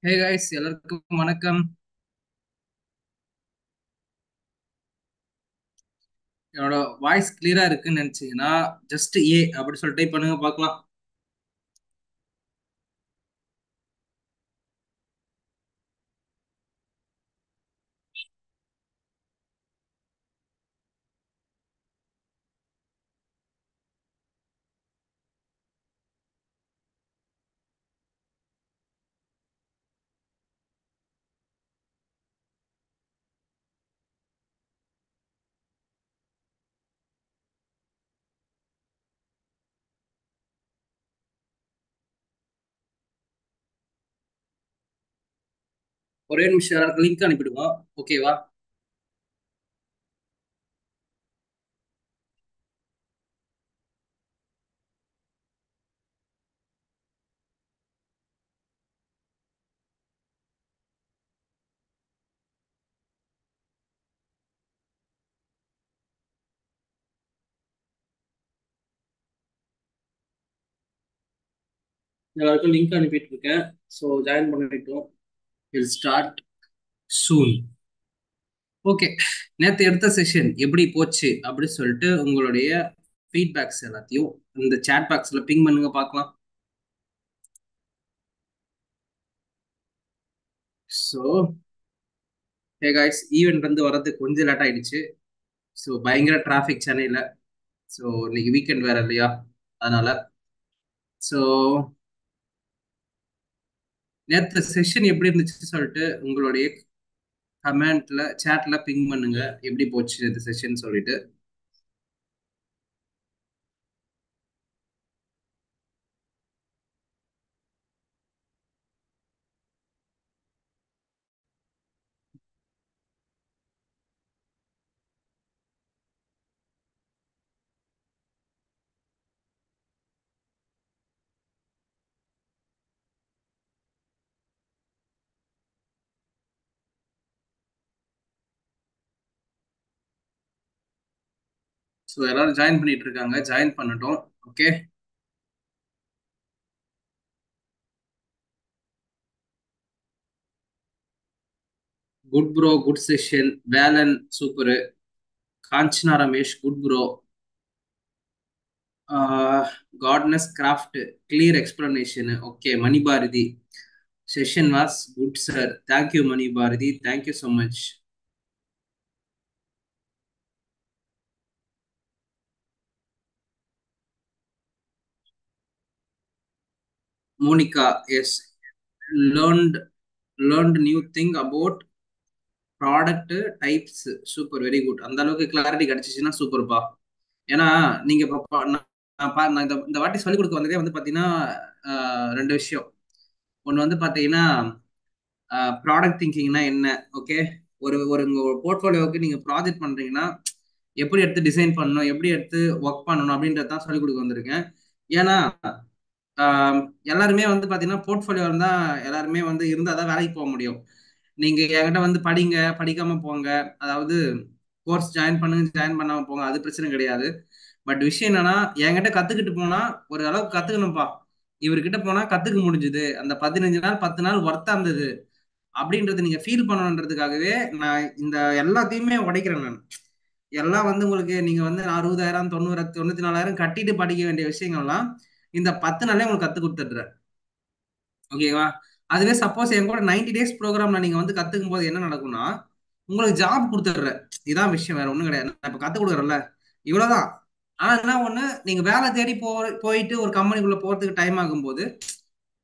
Hey guys, எல்லாருக்கும் வணக்கம். என்னோட வாய்ஸ் கிளியரா இருக்குன்னு நினைச்சீங்கன்னா ஜஸ்ட் அப்படி சொல்லிட்டு டைப் பண்ணுங்க பார்க்கலாம். ஒரே நிமிஷம் எல்லாருக்கும் லிங்க் அனுப்பிடுவோம். ஓகேவா? எல்லாருக்கும் லிங்க் அனுப்பிட்டு இருக்கேன். ஸோ ஜாயின் பண்ணிட்டோம். Will start soon. ஓகே. நேற்று எடுத்த செஷன் எப்படி போச்சு அப்படி சொல்லிட்டு உங்களுடைய ஃபீட்பேக்ஸ் எல்லாத்தையும் இந்த சேட் பாக்ஸ்ல பிங் பண்ணுங்க பார்க்கலாம். ஸோ ஹே காய்ஸ், ஈவெண்ட் வந்து வரதுக்கு கொஞ்சம் லேட் ஆயிடுச்சு. ஸோ பயங்கர டிராஃபிக் சென்னையில். ஸோ இன்னைக்கு வீக்கெண்ட் வேற இல்லையா, அதனால. ஸோ நேற்று செஷன் எப்படி இருந்துச்சு சொல்லிட்டு உங்களுடைய கமெண்ட்ல சேட்ல பிங் பண்ணுங்க, எப்படி போச்சு இந்த செஷன் சொல்லிட்டு. ஸோ எல்லாரும் ஜாயின் பண்ணிட்டு இருக்காங்க, ஜாயின் பண்ணட்டும். Okay. Good bro, good session. Velan super. Kanchana Ramesh good bro. காட்னஸ் கிராஃப்ட் clear explanation. Okay. Mani Bharathi session was good sir. Thank you Mani Bharathi, thank you so much. Monika, yes. Learned learned new thing about product types. Super, very good. அந்த அளவுக்கு clarity கிடைச்சிச்சுன்னா சூப்பர்ப்பா. ஏன்னா நீங்க இப்ப நான் இந்த வாட்டி சொல்லிக் கொடுக்க வந்ததே வந்து பாத்தீங்கன்னா ரெண்டு விஷயம். ஒன்னு வந்து பாத்தீங்கன்னா ப்ராடக்ட் திங்கிங்னா என்ன. ஓகே. ஒரு ஒரு உங்க போர்ட்ஃபோலியோவுக்கு நீங்க ப்ராஜெக்ட் பண்றீங்கன்னா எப்படி எடுத்து டிசைன் பண்ணணும், எப்படி எடுத்து ஒர்க் பண்ணணும் அப்படின்றத தான் சொல்லிக் கொடுக்க வந்திருக்கேன். ஏன்னா ஆஹ் எல்லாருமே வந்து பாத்தீங்கன்னா போர்ட்ஃபோலியோ இருந்தா எல்லாருமே வந்து இருந்தா தான் வேலைக்கு போக முடியும். நீங்க என்கிட்ட வந்து படிங்க, படிக்காம போங்க, அதாவது கோர்ஸ் ஜாயின் பண்ணுங்க, ஜாயின் பண்ணாம போங்க, அது பிரச்சனை கிடையாது. பட் விஷயம் என்னன்னா, என்கிட்ட கத்துக்கிட்டு போனா ஒரு அளவுக்கு கத்துக்கணும்ப்பா. இவர்கிட்ட போனா கத்துக்க முடிஞ்சுது, அந்த 15 நாள் 10 நாள் ஒர்த்தா இருந்தது அப்படின்றது நீங்க ஃபீல் பண்ணணுன்றதுக்காகவே நான் இந்த எல்லாத்தையுமே உடைக்கிறேன் நான். எல்லாம் வந்து உங்களுக்கு நீங்க வந்து 60,000 90 94,000 கட்டிட்டு படிக்க வேண்டிய விஷயங்கள்லாம் இந்த 10 நாளே உங்களுக்கு கத்து கொடுத்துட்றேன். ஓகேவா? அதுவே சப்போஸ் என் கூட 90 டேஸ் ப்ரோக்ராம்ல நீங்க வந்து கத்துக்கும் போது என்ன நடக்கும்னா, உங்களுக்கு ஜாப் கொடுத்துட்றேன். இதான் விஷயம், வேற ஒண்ணும் கிடையாது. நான் இப்ப கத்து கொடுக்குறேன்ல, இவ்வளவுதான். ஆனா என்ன ஒண்ணு, நீங்க வேலை தேடி போயிட்டு ஒரு கம்பெனிக்குள்ள போறதுக்கு டைம் ஆகும்போது,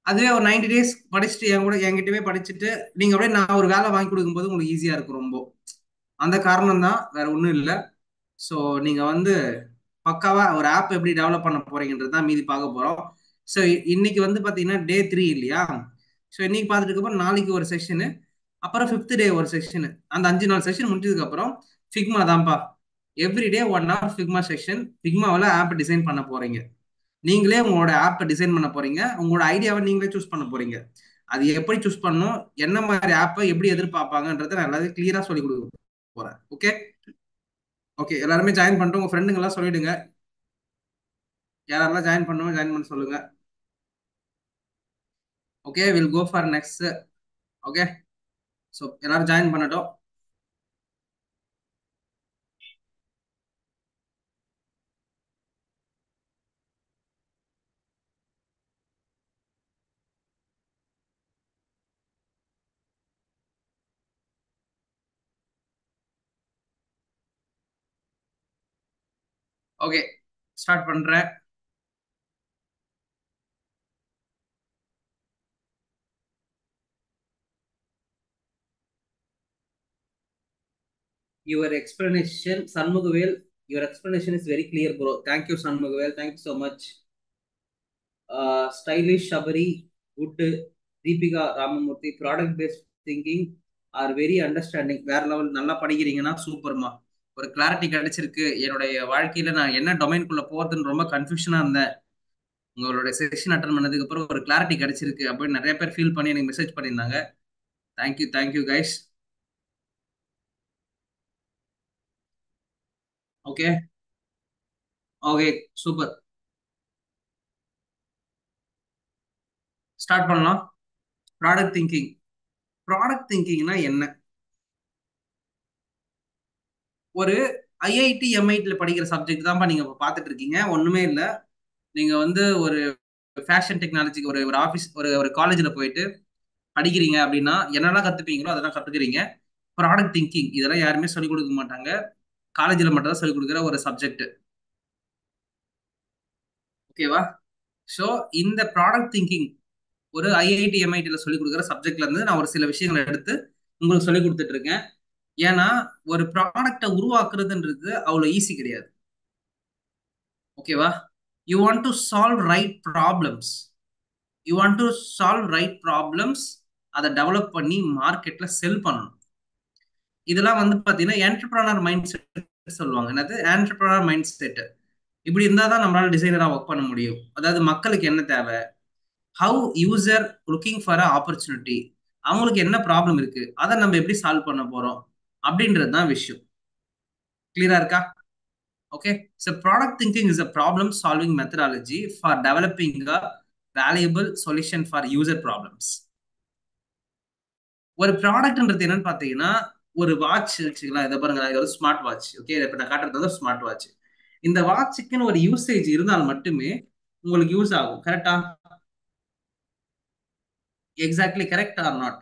அதுவே ஒரு 90 டேஸ் படிச்சுட்டு என் கூட என்கிட்டவே படிச்சுட்டு நீங்க அப்படியே நான் ஒரு வேலை வாங்கி கொடுக்கும்போது உங்களுக்கு ஈஸியா இருக்கும் ரொம்ப. அந்த காரணம் தான், வேற ஒண்ணும் இல்லை. ஸோ நீங்க வந்து பக்காவா ஒரு ஆப் எப்படி டெவலப் பண்ண போறீங்கன்றது தான் மீதி பார்க்க போறோம். ஸோ இன்னைக்கு வந்து பாத்தீங்கன்னா டே 3 இல்லையா? ஸோ இன்னைக்கு பார்த்துட்டு அப்புறம் நாளைக்கு ஒரு செஷனு, அப்புறம் ஃபிஃப்த் டே ஒரு செஷனு. அந்த 5 நாள் செஷன் முடிஞ்சதுக்கு அப்புறம் ஃபிக்மா தான்ப்பா. Everyday 1 hour Figma session. ஃபிக்மாவில் ஆப் டிசைன் பண்ண போறீங்க. நீங்களே உங்களோட ஆப்பை டிசைன் பண்ண போறீங்க, உங்களோட ஐடியாவை நீங்களே சூஸ் பண்ண போறீங்க. அது எப்படி சூஸ் பண்ணணும், என்ன மாதிரி ஆப்பை எப்படி எதிர்பார்ப்பாங்கன்றதை நான் எல்லாத்தையும் கிளியரா சொல்லி கொடுக்க போறேன். ஓகே. ஓகே, எல்லாருமே ஜாயின் பண்ணிட்டு உங்க ஃப்ரெண்டுங்க எல்லாம் சொல்லிடுங்க. யாரெல்லாம் ஜாயின் பண்ணுவோம், ஜாயின் பண்ண சொல்லுங்க. Okay, will go for next. Okay, so எல்லாரும் ஜாயின் பண்ணட்டும். ஓகே, ஸ்டார்ட் பண்றேன். Your explanation, Sanmugavel, your explanation is very clear, bro. Thank you, Sanmugavel. Thank you so much. Stylish Shabari, good Deepika Ramamurthy, product based thinking are very understanding. வேற level நல்லா படிக்கிறீங்கன்னா சூப்பர்மா. ஒரு clarity கிடைச்சிருக்கு. என்னுடைய வாழ்க்கையில நான் என்ன டொமைன்குள்ள போறதுன்னு ரொம்ப கன்ஃபியூஷனா இருந்தேன். உங்களுடைய செஷன் அட்டன் பண்ணதுக்கு அப்புறம் ஒரு கிளாரிட்டி கிடைச்சிருக்கு அப்படின்னு நிறைய பேர் ஃபீல் பண்ணி எனக்கு மெசேஜ் பண்ணியிருந்தாங்க. Thank you thank you guys. Okay okay, super. Start பண்ணலாம். Product thinking. ப்ராடக்ட் திங்கிங்னா என்ன? ஒரு ஐஐடி எம்ஐடில படிக்கிற சப்ஜெக்ட் தான்ப்பா நீங்க இப்ப பாத்துட்டு இருக்கீங்க. ஒண்ணுமே இல்ல. நீங்க வந்து ஒரு ஃபேஷன் டெக்னாலஜிக்கு ஒரு ஒரு ஆஃபீஸ் ஒரு ஒரு காலேஜ்ல போயிட்டு படிக்கிறீங்க அப்படின்னா என்னெல்லாம் கத்துப்பீங்களோ அதெல்லாம் கத்துக்கிறீங்க. ப்ராடக்ட் திங்கிங் இதெல்லாம் யாருமே சொல்லிக் கொடுக்க மாட்டாங்க. காலேஜ்ல மட்டும் தான் சொல்லிக் கொடுக்குற ஒரு சப்ஜெக்ட். ஓகேவா? ஸோ இந்த ப்ராடக்ட் திங்கிங் ஒரு ஐஐடி எம்ஐடில சொல்லிக் கொடுக்குற சப்ஜெக்ட்ல இருந்து நான் ஒரு சில விஷயங்களை எடுத்து உங்களுக்கு சொல்லிக் கொடுத்துட்டு இருக்கேன். ஏன்னா ஒரு ப்ராடக்டை உருவாக்குறதுன்றது அவ்வளவு ஈஸி கிடையாது. ஓகேவா? You want to solve right problems. You want to solve right problems. அதை டெவலப் பண்ணி மார்க்கெட்ல செல் பண்ணணும். இதெல்லாம் வந்து பாத்தீங்கன்னா என்டர்பிரனர் மைண்ட் செட் சொல்லுவாங்க. என்னது என்டர்பிரனர் மைண்ட் செட்? இப்படி இருந்தால் தான் நம்மளால டிசைனரா ஒர்க் பண்ண முடியும். அதாவது மக்களுக்கு என்ன தேவை, how user looking for a opportunity, அவங்களுக்கு என்ன ப்ராப்ளம் இருக்கு, அதை நம்ம எப்படி சால்வ் பண்ண போறோம் அப்படின்றது தான் விஷயம். கிளியரா இருக்கா? Okay. So product thinking is a problem solving methodology for developing a valuable solution for user problems. ஒரு ப்ராடக்ட்ன்றது என்னன்னு பாத்தீங்கன்னா ஒரு வாட்ச் வச்சுக்கலாம். இதை பாருங்க, இது ஒரு ஸ்மார்ட் வாட்ச். ஓகே, இப்ப நான் காட்டுறது ஸ்மார்ட் வாட்ச். இந்த வாட்சுக்குன்னு ஒரு யூசேஜ் இருந்தால் மட்டுமே உங்களுக்கு யூஸ் ஆகும். கரெக்டா? Exactly correct R not?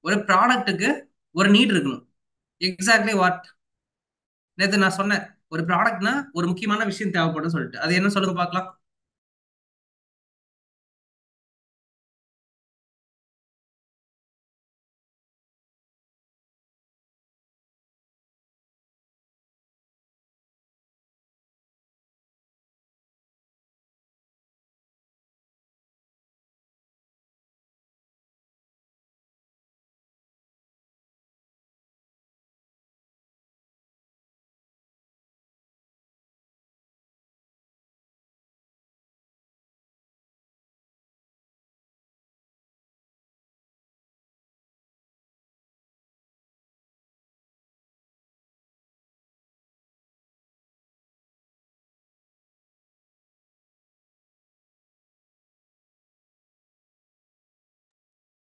ஒரு ப்ராடக்ட்டுக்கு ஒரு நீட் இருக்கணும். எக்ஸாக்ட்லி வாட் நேத்து நான் சொன்னேன். ஒரு ப்ராடக்ட்னா ஒரு முக்கியமான விஷயம் தேவைப்படும் சொல்லிட்டு, அது என்ன சொல்லுங்க பார்க்கலாம்.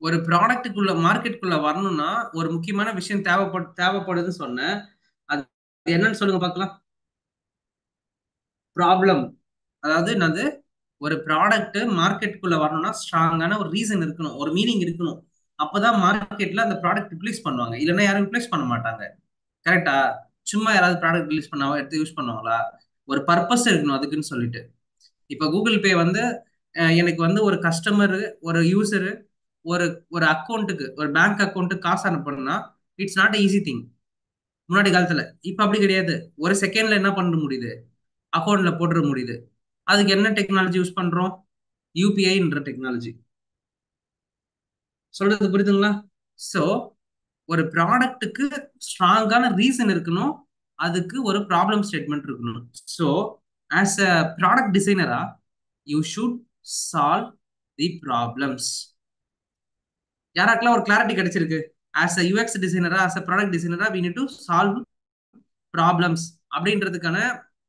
ஒரு ப்ராடக்ட்டுக்குள்ள மார்க்கெட்டுக்குள்ள வரணும்னா ஒரு முக்கியமான விஷயம் தேவைப்படுதுன்னு சொன்னேன். அது என்னன்னு சொல்லுங்க பார்க்கலாம். ப்ராப்ளம். அதாவது என்னது? ஒரு ப்ராடக்ட் மார்க்கெட்டுக்குள்ள வரணும்னா ஸ்ட்ராங்கான ஒரு ரீசன் இருக்கணும், ஒரு மீனிங் இருக்கணும். அப்பதான் மார்க்கெட்ல அந்த ப்ராடக்ட் ரிப்ளேஸ் பண்ணுவாங்க. இல்லைன்னா யாரும் ரிப்ளேஸ் பண்ண மாட்டாங்க. கரெக்டா? சும்மா யாராவது ப்ராடக்ட் ரிலீஸ் பண்ணாவோ எடுத்து யூஸ் பண்ணுவாங்களா? ஒரு பர்பஸ் இருக்கணும் அதுக்குன்னு சொல்லிட்டு. இப்ப கூகுள் பே வந்து எனக்கு வந்து ஒரு கஸ்டமர், ஒரு யூசரு ஒரு ஒரு அக்கௌண்ட்டுக்கு, ஒரு பேங்க் அக்கௌண்ட்டுக்கு காசு அனுப்பணும்னா இட்ஸ் நாட் ஈஸி திங். முன்னாடி காலத்துல. இப்ப அப்படி கிடையாது. ஒரு செகண்ட்ல என்ன பண்ண முடியுது? அக்கௌண்ட்ல போட்டுற முடியுது. அதுக்கு என்ன டெக்னாலஜி யூஸ் பண்றோம்? யூபிஐன்ற டெக்னாலஜி. சொல்றது புரியுதுங்களா? சோ ஒரு ப்ராடக்ட்டுக்கு ஸ்ட்ராங்கான ரீசன் இருக்கணும். அதுக்கு ஒரு ப்ராப்ளம் ஸ்டேட்மெண்ட் இருக்கணும். ஸோ ஆஸ் அ ப்ராடக்ட் டிசைனரா you should solve the problems. யாராக்கெல்லாம் ஒரு கிளாரிட்டி கிடைச்சிருக்கு? ஆஸ் அ யூஎக்ஸ் டிசைனரா, ஆஸ் அ ப்ராடக்ட் டிசைனரா we need to solve problems அப்படின்றதுக்கான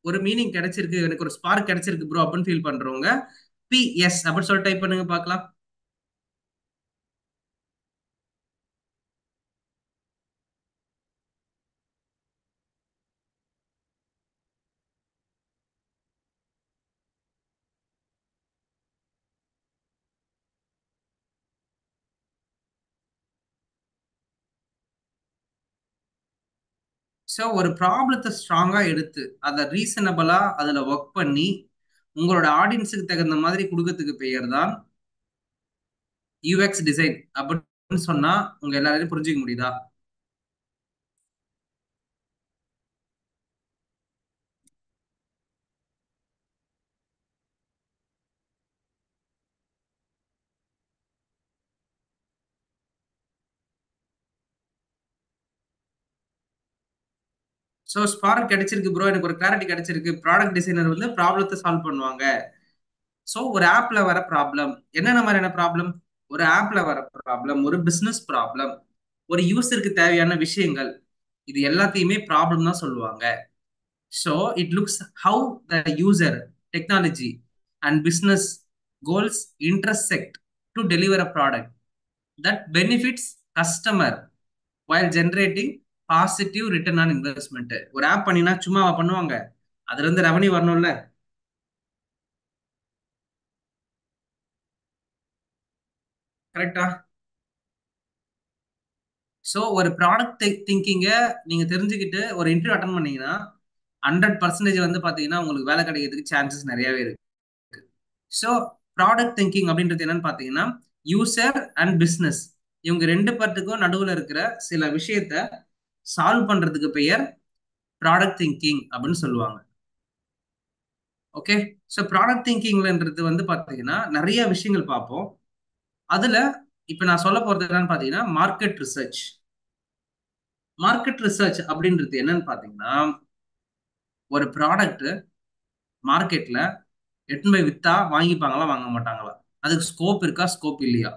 ஒரு மீனிங் கிடைச்சிருக்கு, எனக்கு ஒரு ஸ்பார்க் கிடைச்சிருக்கு ப்ரோ அப்படின்னு ஃபீல் பண்றவங்க பிஎஸ் அப்படின்னு சொல்லி டைப் பண்ணுங்க பார்க்கலாம். ஸோ ஒரு ப்ராப்ளத்தை ஸ்ட்ராங்கா எடுத்து அதை ரீசனபிளா அதுல ஒர்க் பண்ணி உங்களோட ஆடியன்ஸுக்கு தகுந்த மாதிரி கொடுக்கறதுக்கு பெயர் தான் யூஎக்ஸ் டிசைன் அப்படின்னு சொன்னா உங்க எல்லாரையும் புரிஞ்சுக்க முடியுதா? ஸோ ஸ்பார்க் கிடைச்சிருக்கு ப்ரோ, எனக்கு ஒரு கிளாரிட்டி கிடைச்சிருக்கு. ப்ராடக்ட் டிசைனர் வந்து ப்ராப்ளத்தை சால்வ் பண்ணுவாங்க. ஸோ ஒரு ஆப்ல வர ப்ராப்ளம் என்னென்ன மாதிரியான ப்ராப்ளம்? ஒரு ஆப்ல வர ப்ராப்ளம், ஒரு பிசினஸ் ப்ராப்ளம், ஒரு யூசருக்கு தேவையான விஷயங்கள், இது எல்லாத்தையுமே ப்ராப்ளம் தான் சொல்லுவாங்க. So it looks how the user, technology and business goals intersect to deliver a product that benefits customer while generating positive return on investment. ஒரு ஆப் பண்ணினா சும்மாவா பண்ணுவாங்க? அதுல இருந்து ரெவன்யூ வரணும்ல. கரெக்டா? ஸோ ஒரு ப்ராடக்ட் திங்கிங்க நீங்க தெரிஞ்சுக்கிட்டு ஒரு இன்டர்வியூ அட்டன் பண்ணீங்கன்னா 100% வந்து பாத்தீங்கன்னா உங்களுக்கு வேலை கிடைக்கிறதுக்கு சான்சஸ் நிறையவே இருக்கு. ஸோ ப்ராடக்ட் திங்கிங் அப்படின்றது என்னன்னு பாத்தீங்கன்னா யூசர் அண்ட் பிசினஸ் இவங்க ரெண்டு பேர்த்துக்கும் நடுவில் இருக்கிற சில விஷயத்த சால்வ் பண்றதுக்கு பெயர் ப்ராடக்ட் திங்கிங் அப்படின்னு சொல்லுவாங்க. ஓகே. ஸோ ப்ராடக்ட் திங்கிங்லன்றது வந்து பாத்தீங்கன்னா நிறைய விஷயங்கள் பார்ப்போம். அதுல இப்ப நான் சொல்ல போறது என்னன்னு பாத்தீங்கன்னா மார்க்கெட் ரிசர்ச். மார்க்கெட் ரிசர்ச் அப்படின்றது என்னன்னு பாத்தீங்கன்னா ஒரு ப்ராடக்ட் மார்க்கெட்ல எட்டுன்னு போய் வித்தா வாங்கிப்பாங்களா வாங்க மாட்டாங்களா, அதுக்கு ஸ்கோப் இருக்கா ஸ்கோப் இல்லையா,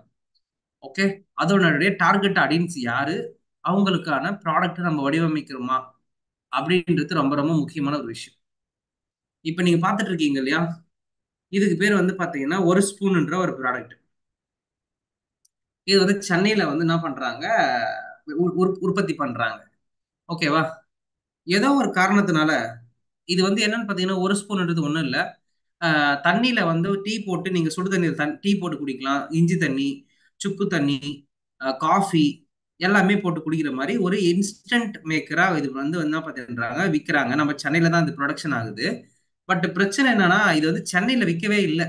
ஓகே, அதோடைய டார்கெட் ஆடியன்ஸ் யாரு, அவங்களுக்கான ப்ராடக்ட் நம்ம வடிவமைக்கிறோமா அப்படின்றது ரொம்ப ரொம்ப முக்கியமான ஒரு விஷயம். இப்ப நீங்க பாத்துட்டு இருக்கீங்க இல்லையா, இதுக்கு பேர் வந்து பாத்தீங்கன்னா ஒரு ஸ்பூன்ன்ற ஒரு ப்ராடக்ட். இது வந்து சென்னையில வந்து என்ன பண்றாங்க, உற்பத்தி பண்றாங்க. ஓகேவா? ஏதோ ஒரு காரணத்தினால இது வந்து என்னன்னு பாத்தீங்கன்னா ஒரு ஸ்பூன்ன்றது ஒண்ணும் இல்ல. தண்ணியில வந்து டீ போட்டு நீங்க சுடு தண்ணி டீ போட்டு குடிக்கலாம், இஞ்சி தண்ணி, சுக்கு தண்ணி, காஃபி எல்லாமே போட்டு குடிக்கிற மாதிரி ஒரு இன்ஸ்டன்ட் மேக்கரா இது வந்து என்ன பண்ணுறாங்க, விற்கிறாங்க. நம்ம சென்னையில தான் இது ப்ரொடக்ஷன் ஆகுது. பட் பிரச்சனை என்னன்னா இது வந்து சென்னையில விற்கவே இல்லை.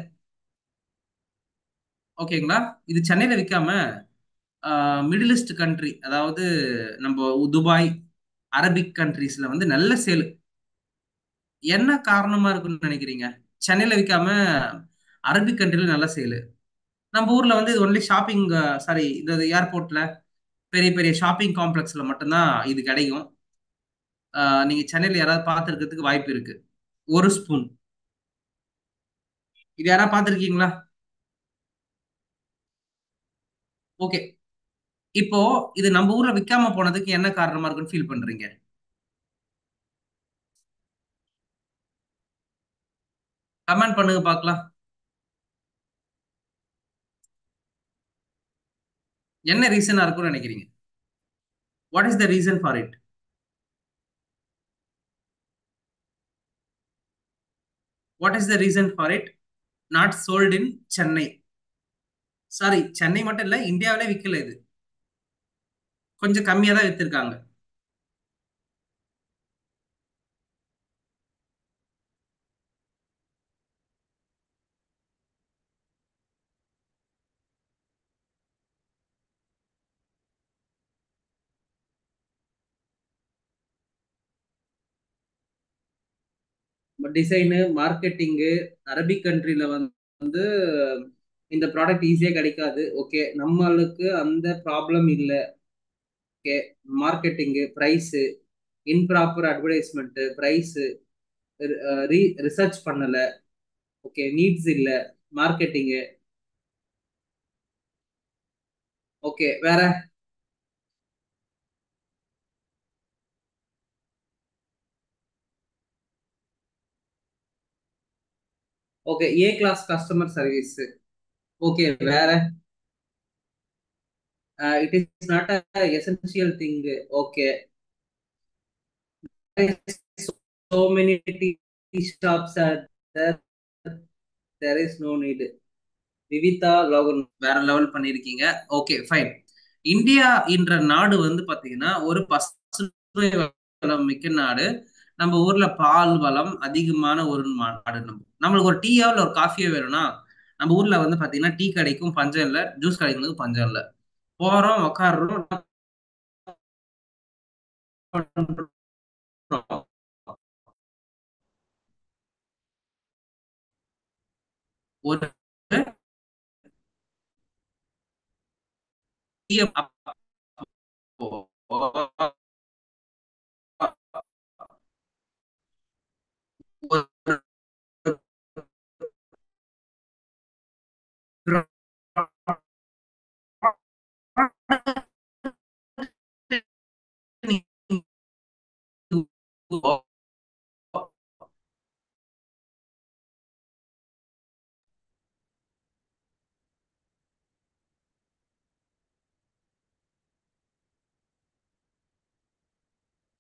ஓகேங்களா? இது சென்னையில விற்காம மிடில் ஈஸ்ட் கண்ட்ரி, அதாவது நம்ம துபாய், அரபிக் கண்ட்ரீஸ்ல வந்து நல்ல சேல். என்ன காரணமா இருக்குன்னு நினைக்கிறீங்க? சென்னையில விற்காம அரபிக் கண்ட்ரில நல்ல சேல். நம்ம ஊர்ல வந்து இது ஒன்லி ஷாப்பிங், சாரி, இந்த ஏர்போர்ட்ல பெரிய பெரிய ஷாப்பிங் காம்ப்ளெக்ஸ்ல மட்டும்தான் இது கிடைக்கும். நீங்க சென்னையில யாராவது பார்த்துருக்கிறதுக்கு வாய்ப்பு இருக்கு. ஒரு ஸ்பூன் இது யாராவது பார்த்துருக்கீங்களா? ஓகே. இப்போ இது நம்ம ஊர்ல விற்காம போனதுக்கு என்ன காரணமா இருக்குன்னு ஃபீல் பண்றீங்க? கமெண்ட் பண்ணுங்க பார்க்கலாம். என்ன ரீசனா இருக்கும்னு நினைக்கிறீங்க? What is the reason for it? What is the reason for it not sold in Chennai? Sorry, Chennai மட்டும் இல்ல, இந்தியாவிலே விற்கல இது. கொஞ்சம் கம்மியா தான் வித்திருக்காங்க. டிசைனு, மார்க்கெட்டிங்கு, அரபிக் கண்ட்ரில வந்து இந்த ப்ராடக்ட் ஈஸியா கிடைக்காது. ஓகே, நம்மளுக்கு அந்த ப்ராப்ளம் இல்ல. Okay. Marketing, price, improper advertisement, price, research பண்ணல, ஓகே, நீட்ஸ் இல்ல, மார்க்கெட்டிங்கு. ஓகே, வேற? Okay, A class customer service. Okay, வேற? It is not a essential thing. Okay. So many tea shops are there. There is no need. Vivitha Logan வேற level பண்ணிருக்கீங்க. Okay, fine. India என்ற நாடு வந்து பாத்தீங்கன்னா ஒரு பசுமை வளம் மிக்க நாடு. நம்ம ஊர்ல பால் வளம் அதிகமான ஒரு நாடு. நம்மளுக்கு ஒரு டீயோ இல்ல ஒரு காஃபியோ வேணும்னா நம்ம ஊர்ல வந்து பாத்தீங்கன்னா டீ கடைக்கும் பஞ்சம் இல்ல, ஜூஸ் கடைக்கும் பஞ்சம் இல்ல. போறோம், உக்காடுறோம், ஒரு டீய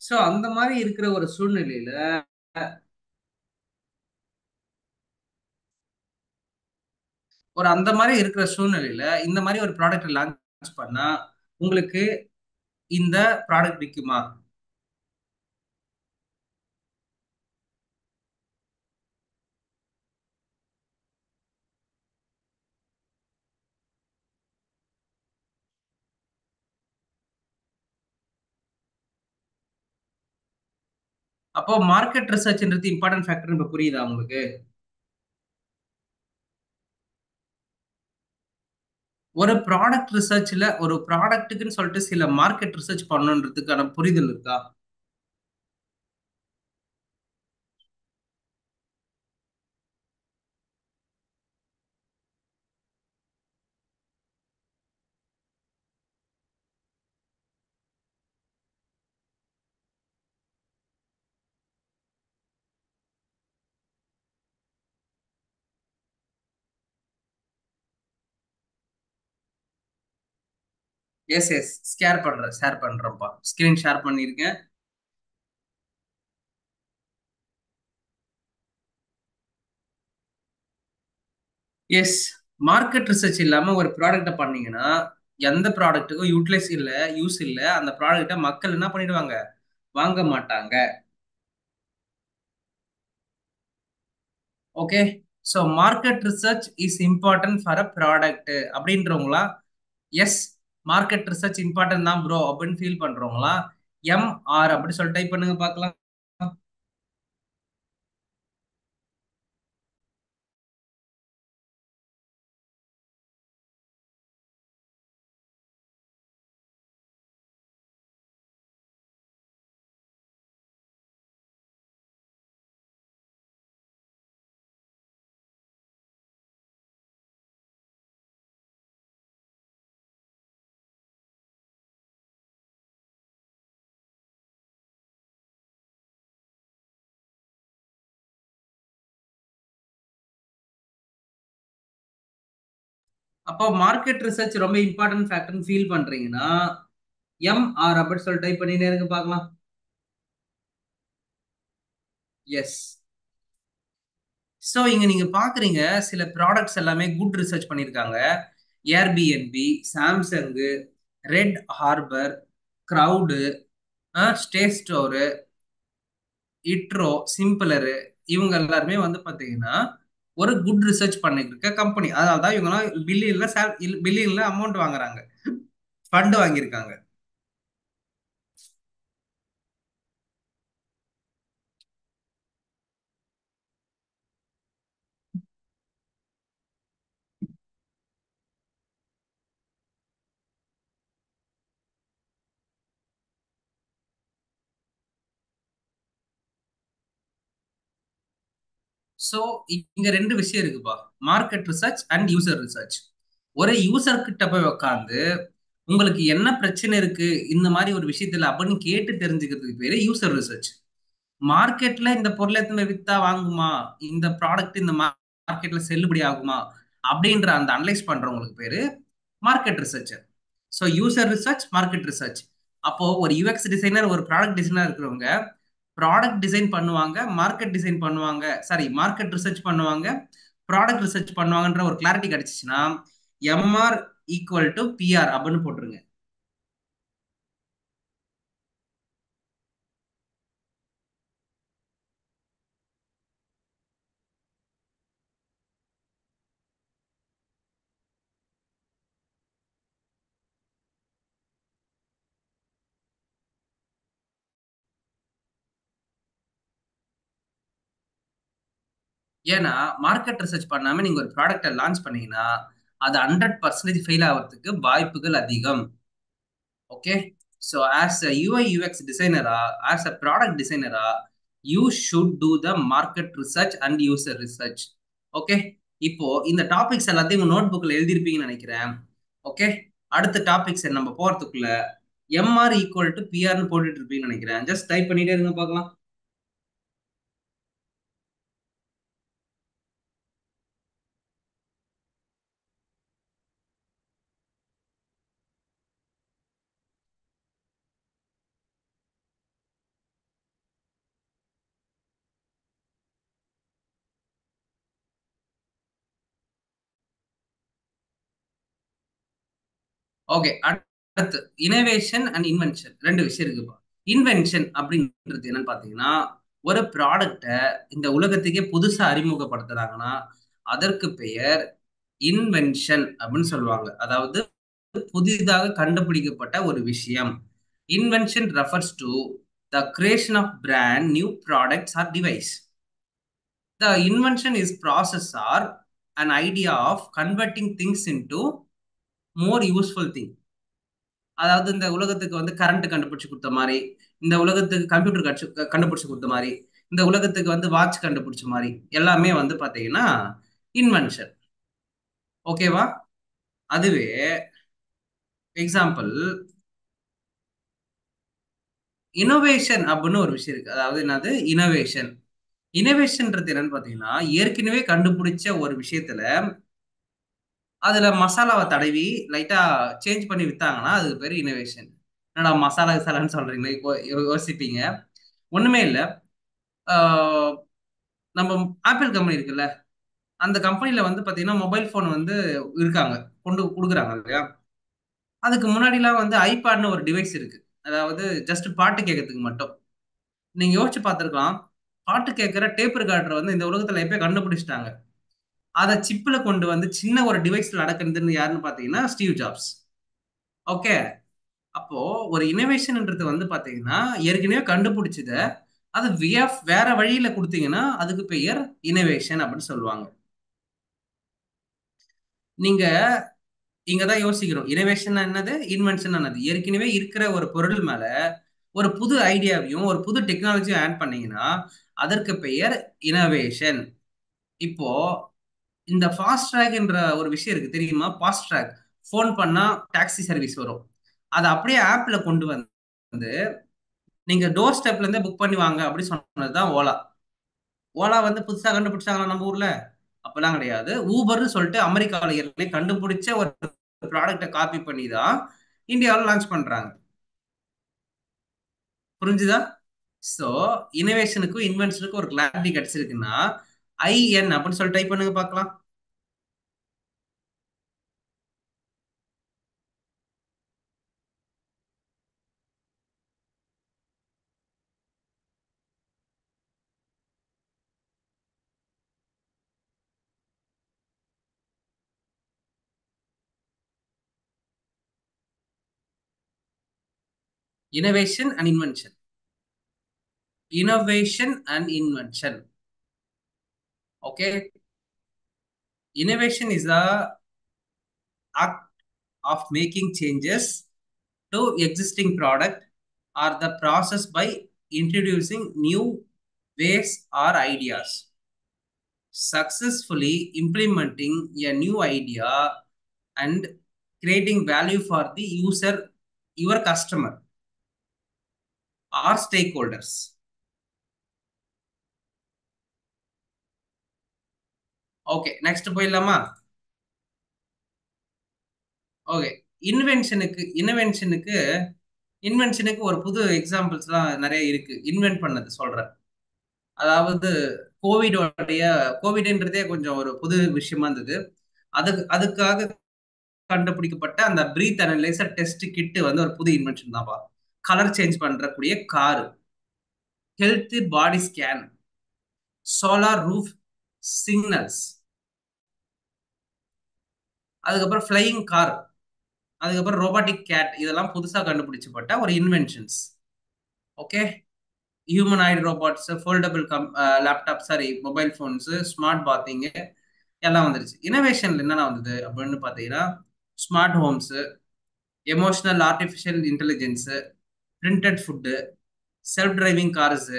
சோ அந்த மாதிரி இருக்கிற ஒரு சூழ்நிலையில அந்த மாதிரி இருக்கிற சூழ்நிலையில இந்த மாதிரி ஒரு ப்ராடக்ட் லான்ச் பண்ணா உங்களுக்கு இந்த ப்ராடக்ட் விக்குமா? அப்போ மார்க்கெட் ரிசர்ச்ன்றது இம்பார்ட்டன்ட் ஃபேக்டர் இப்ப புரியுதா உங்களுக்கு? ஒரு ப்ராடக்ட் ரிசர்ச்ல ஒரு ப்ராடக்ட்டுக்குன்னு சொல்லிட்டு சில மார்க்கெட் ரிசர்ச் பண்ணணுன்றதுக்கான புரிதல் இருக்கா? எஸ் எஸ், ஷேர் பண்றேன்ப்பா, ஸ்கிரீன் ஷேர் பண்ணிருக்கேன். எஸ், மார்க்கெட் ரிசர்ச் இல்லாம ஒரு ப்ராடக்ட்ட பண்ணீங்கன்னா எந்த ப்ராடக்ட்டுக்கும் யூட்டிலைஸ் இல்ல, யூஸ் இல்ல, அந்த ப்ராடக்ட்ட மக்கள் என்ன பண்ணிடுவாங்க, வாங்க மாட்டாங்க. Okay, so market research is important for a product அப்படின்றவங்களா? எஸ், மார்க்கெட் ரிசர்ச் இம்பார்ட்டன்ட் தான் ப்ரோ அப்படின்னு ஃபீல் பண்றவங்களா? MR அப்படி சொல்லி டைப் பண்ணுங்க பார்க்கலாம். அப்போ மார்க்கெட் ரிசர்ச் ரொம்ப இம்பார்ட்டன்ட் ஃபேக்டர்னு ஃபீல் பண்றீங்கன்னா MR அப்படி சொல்லி டைப் பண்ணினே இருங்க பார்க்கலாம். எஸ். ஸோ இங்க நீங்க பாக்குறீங்க, சில ப்ராடக்ட்ஸ் எல்லாமே குட் ரிசர்ச் பண்ணியிருக்காங்க. Airbnb, Samsung, Red Harbour, Crowd, Stay Store, இட்ரோ, சிம்பிளரு, இவங்க எல்லாருமே வந்து பாத்தீங்கன்னா ஒரு குட் ரிசர்ச் பண்ணிட்டு இருக்க கம்பெனி. அதனால தான் இவங்கலாம் பில்லியன்ல அமௌண்ட் வாங்குறாங்க, ஃபண்ட் வாங்கியிருக்காங்க. சோ இங்க ரெண்டு விஷயம் இருக்குப்பா, market research and user research. ஒரு யூசர் கிட்ட போய் உட்காந்து உங்களுக்கு என்ன பிரச்சனை இருக்கு இந்த மாதிரி ஒரு விஷயத்துல அப்படின்னு கேட்டு தெரிஞ்சுக்கிறதுக்கு பேரு யூசர் ரிசர்ச். மார்க்கெட்ல இந்த பொருளை எத்தனை வித்தா வாங்குமா, இந்த ப்ராடக்ட் இந்த மார்க்கெட்ல செல்லுபடி ஆகுமா அப்படின்ற அந்த அனலைஸ் பண்றவங்களுக்கு பேரு market researcher. So user research, market research. அப்போ ஒரு யூஎக்ஸ் டிசைனர், ஒரு ப்ராடக்ட் டிசைனர் இருக்கிறவங்க ப்ராடக்ட் டிசைன் பண்ணுவாங்க, மார்க்கெட் டிசைன் பண்ணுவாங்க, சாரி மார்க்கெட் ரிசர்ச் பண்ணுவாங்க, ப்ராடக்ட் ரிசர்ச் பண்ணுவாங்கன்ற ஒரு கிளாரிட்டி கிடைச்சிச்சுன்னா MR ஈக்குவல் டு PR அப்படின்னு போட்டுருங்க. ஏன்னா மார்க்கெட் ரிசர்ச் பண்ணாம நீங்க ஒரு ப்ராடக்ட்டை லான்ச் பண்ணீங்கன்னா அது 100% ஃபெயில் ஆகிறதுக்கு வாய்ப்புகள் அதிகம். Okay, so as a UI UX டிசைனரா, ஆஸ் அ ப்ராடக்ட் டிசைனரா, you should do the market research and user research. Okay, இப்போ இந்த டாபிக்ஸ் எல்லாத்தையும் உங்க நோட் புக்ல எழுதிருப்பீங்கன்னு நினைக்கிறேன். ஓகே, அடுத்த டாபிக்ஸ் நம்ம போறதுக்குள்ள எம்ஆர் ஈக்குவல் டு பிஆர்னு போட்டுட்டு இருப்பீங்கன்னு நினைக்கிறேன். ஜஸ்ட் டைப் பண்ணிட்டே இருங்க பார்க்கலாம். ஓகே, அடுத்து இனோவேஷன் அண்ட் இன்வென்ஷன் ரெண்டு விஷயம் இருக்குப்பா. இன்வென்ஷன் அப்படின்றது என்னன்னு பாத்தீங்கன்னா, ஒரு ப்ராடக்டை இந்த உலகத்துக்கே புதுசா அறிமுகப்படுத்துறாங்கன்னா அதற்கு பெயர் இன்வென்ஷன் அப்படின்னு சொல்லுவாங்க. அதாவது புதிதாக கண்டுபிடிக்கப்பட்ட ஒரு விஷயம். Invention refers to the creation of brand new products or device. The invention is process or an idea of converting things into more useful thing. அதாவது இந்த உலகத்துக்கு வந்து கரண்ட் கண்டுபிடிச்சு கொடுத்த மாதிரி, இந்த உலகத்துக்கு கம்ப்யூட்டர் கண்டுபிடிச்சு கொடுத்த மாதிரி, இந்த உலகத்துக்கு வந்து வாட்ச் கண்டுபிடிச்ச மாதிரி எல்லாமே வந்து பாத்தீங்கன்னா இன்வென்ஷன். ஓகேவா? அதுவே எக்ஸாம்பிள் இனோவேஷன் அப்படின்னு ஒரு விஷயம் இருக்கு. அதாவது என்னது இனோவேஷன்? இனோவேஷன்ன்றது என்னன்னு பாத்தீங்கன்னா, ஏற்கனவே கண்டுபிடிச்ச ஒரு விஷயத்துல அதுல மசாலாவை தடவி லைட்டா சேஞ்ச் பண்ணி வித்தாங்கன்னா அதுக்கு பேரு இனோவேஷன். என்னடா மசாலா கிசாலான்னு சொல்றீங்களே, இப்போ யோசிப்பீங்க. ஒண்ணுமே இல்ல. ஆஹ் நம்ம ஆப்பிள் கம்பெனி இருக்குல்ல, அந்த கம்பெனில வந்து பாத்தீங்கன்னா மொபைல் போன் வந்து இருக்காங்க, கொண்டு கொடுக்குறாங்க இல்லையா? அதுக்கு முன்னாடிலாம் வந்து ஐபேட்னு ஒரு டிவைஸ் இருக்கு. அதாவது ஜஸ்ட் பாட்டு கேட்கறதுக்கு மட்டும். நீங்க யோசிச்சு பார்த்திருக்கலாம், பாட்டு கேட்கிற டேப் ரெக்கார்டர் வந்து இந்த உலகத்துல எப்பயே கண்டுபிடிச்சிட்டாங்க. அதை சிப்ல கொண்டு வந்து சின்ன ஒரு டிவைஸ்ல அடக்குறதுன்னு யாருன்னு பாத்தீங்கன்னா ஸ்டீவ் ஜாப்ஸ். ஓகே, அப்போ ஒரு இனோவேஷன்ன்றது வந்து பாத்தீங்கன்னா ஏற்கனவே கண்டுபிடிச்சத அது வேற வழியில கொடுத்தீங்கன்னா அதுக்கு பெயர் இனோவேஷன் அப்படின்னு சொல்லுவாங்க. நீங்க இங்கதான் யோசிக்கிறோம், இனோவேஷன் என்னது, இன்வென்ஷன் என்னது. ஏற்கனவே இருக்கிற ஒரு பொருள் மேல ஒரு புது ஐடியாவையும் ஒரு புது டெக்னாலஜியும் ஆட் பண்ணீங்கன்னா அதற்கு பெயர் இனோவேஷன். இப்போ இந்த ஃபாஸ்ட் ட்ராக்ன்ற ஒரு விஷயம் இருக்கு தெரியுமா? ஃபாஸ்ட் ட்ராக், ஃபோன் பண்ணா டாக்ஸி சர்வீஸ் வரும். அதை அப்படியே ஆப்ல கொண்டு வந்து நீங்க டோர் ஸ்டெப்ல இருந்தே புக் பண்ணி வாங்க அப்படி சொன்னதுதான் ஓலா. ஓலா வந்து புதுசா கண்டுபிடிச்சாங்களா நம்ம ஊர்ல? அப்பெல்லாம் கிடையாது. ஊபர்னு சொல்லிட்டு அமெரிக்காவில் ஏற்கனவே கண்டுபிடிச்ச ஒரு ப்ராடக்ட்டை காப்பி பண்ணி தான் இந்தியாவில் லான்ச் பண்றாங்க. புரிஞ்சுதா? சோ இனோவேஷனுக்கும் இன்வென்ஷனுக்கும் ஒரு கிளாரிட்டி கிடைச்சிருக்குன்னா ஐஎன் அப்படின்னு சொல்லி டைப் பண்ணுங்க பார்க்கலாம். Innovation and invention. Innovation and invention. Okay, innovation is the act of making changes to existing product or the process by introducing new ways or ideas. Successfully implementing a new idea and creating value for the user, your customer or stakeholders. Okay, next போயிடலாமா? Okay, இன்வென்ஷனுக்கு இன்வென்ஷனுக்கு ஒரு புது எக்ஸாம்பிள்ஸ்லாம் நிறைய இருக்கு. Invent பண்ணது சொல்றேன். அதாவது கோவிடோடைய கோவிட்ன்றதே கொஞ்சம் ஒரு புது விஷயமா இருந்தது. அதுக்காக கண்டுபிடிக்கப்பட்ட அந்த பிரீத் அனலைசர் டெஸ்ட் கிட் வந்து ஒரு புது இன்வென்ஷன் தான்ப்பா. கலர் சேஞ்ச் பண்றக்கூடிய car, health body scan, solar roof signals, அதுக்கப்புறம் ஃப்ளையிங் கார், அதுக்கப்புறம் ரோபாட்டிக் கேட், இதெல்லாம் புதுசா கண்டுபிடிச்சப்பட்ட ஒரு inventions. Okay, humanoid robots, foldable laptop, sorry mobile phones, smart bathing எல்லாம் வந்துருச்சு. இனோவேஷன்ல என்னென்ன வந்தது அப்படின்னு பார்த்தீங்கன்னா, smart homes, emotional artificial intelligence, printed food, self driving cars,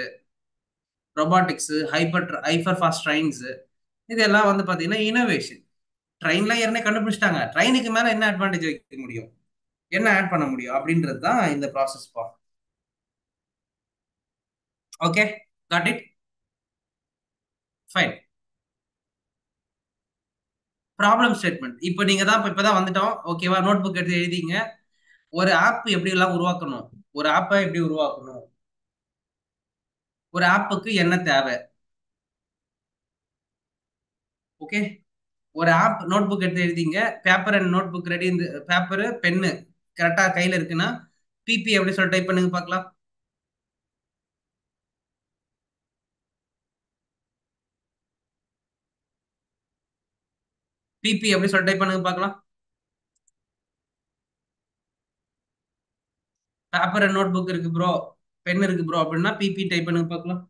robotics, hyper fast trains, இதெல்லாம் வந்து பார்த்தீங்கன்னா இனோவேஷன். ட்ரெயின்லாம் ஏற்கனவே கண்டுபிடிச்சிட்டாங்க. ட்ரெயினுக்கு மேல என்ன அட்வான்டேஜ் வைக்க முடியும், என்ன ஆட் பண்ண முடியும் அப்படின்றது தான் இந்த ப்ராசஸ் பா. Okay, got it, fine. Problem statement இப்போ நீங்க தான் இப்பதான் வந்துட்டோம். ஓகேவா? நோட் புக் எடுத்து எழுதிங்க. ஒரு ஆப் எப்படி எல்லாம் உருவாக்கணும், ஒரு ஆப்பை எப்படி உருவாக்கணும், ஒரு ஆப்புக்கு என்ன தேவை. ஓகே, ஒரு ஆப் நோட் புக் எடுத்து எழுதிங்க. Paper and notebook ready. இந்த பேப்பர் பென்னு கரெக்டா கையில இருக்குன்னா பிபி எப்படி சொல்லி டைப் பண்ணுங்க பார்க்கலாம். பிபி எப்படி சொல்லி டைப் பண்ணுங்க பார்க்கலாம். பேப்பர் அண்ட் நோட் புக் இருக்கு ப்ரோ, பென் இருக்கு ப்ரோ அப்படின்னா பிபி டைப் பண்ணுங்க பார்க்கலாம்.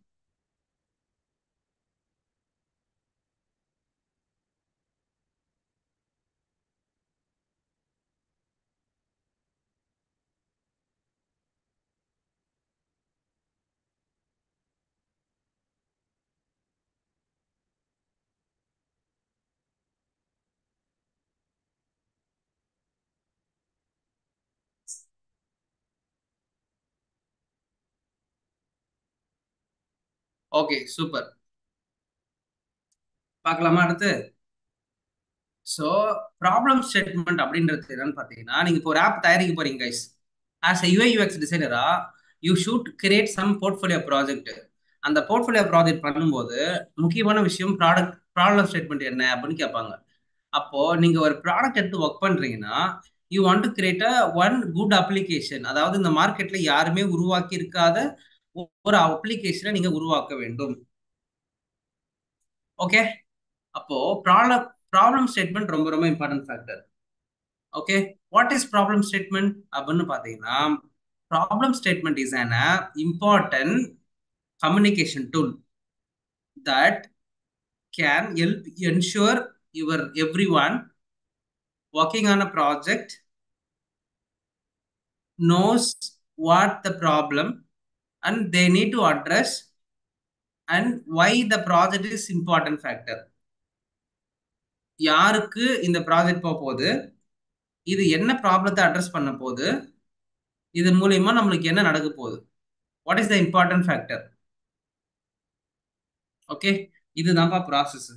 Okay, super. பார்க்கலாமா அடுத்து? ஸோ ப்ராப்ளம் ஸ்டேட்மெண்ட் அப்படின்றது என்னன்னு பார்த்தீங்கன்னா, நீங்க இப்போ ஒரு ஆப் தயாரிக்க போறீங்க guys. As a UI UX டிசைனரா you should create some portfolio project. அந்த போர்ட்ஃபோலியோ ப்ராஜெக்ட் பண்ணும்போது முக்கியமான விஷயம் ப்ராப்ளம் ஸ்டேட்மெண்ட் என்ன அப்படின்னு கேட்பாங்க. அப்போ நீங்க ஒரு ப்ராடக்ட் எடுத்து ஒர்க் பண்றீங்கன்னா, you want to create a one good application. அதாவது இந்த மார்க்கெட்ல யாருமே உருவாக்கி இருக்காத ஒரு அப்ளிகேஷனை நீங்க உருவாக்க வேண்டும். ஓகே, அப்போ ப்ராப்ளம் ப்ராப்ளம் ஸ்டேட்மெண்ட் ரொம்ப ரொம்ப important factor. Okay, what is problem statement அப்படின்னு பார்த்தீங்கன்னா, problem statement is an important communication tool that can help ensure your everyone working on a project knows what the problem and they need to address and why the project is important factor. யாருக்கு இந்த project போக போகுது, இது என்ன ப்ராப்ளத்தை address பண்ண போகுது, இது மூலியமா நம்மளுக்கு என்ன நடக்க போகுது, what is the important factor. Okay, இதுதான்ப்பா ப்ராசஸ்.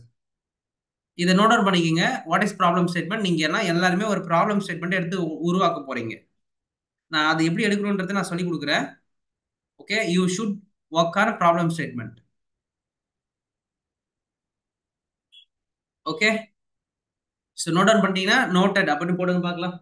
இதை நோட் அவுட் பண்ணிக்கோங்க. What is problem statement? நீங்க எல்லாம் எல்லாருமே ஒரு ப்ராப்ளம் ஸ்டேட்மெண்ட் எடுத்து உருவாக்க போறீங்க. நான் அது எப்படி எடுக்கணுன்றதை நான் சொல்லி கொடுக்குறேன். Okay, you should work on problem statement. Okay, so note down பண்ணிட்டீங்கன்னா நோட்டட் அப்படின்னு போடுங்க பார்க்கலாம்.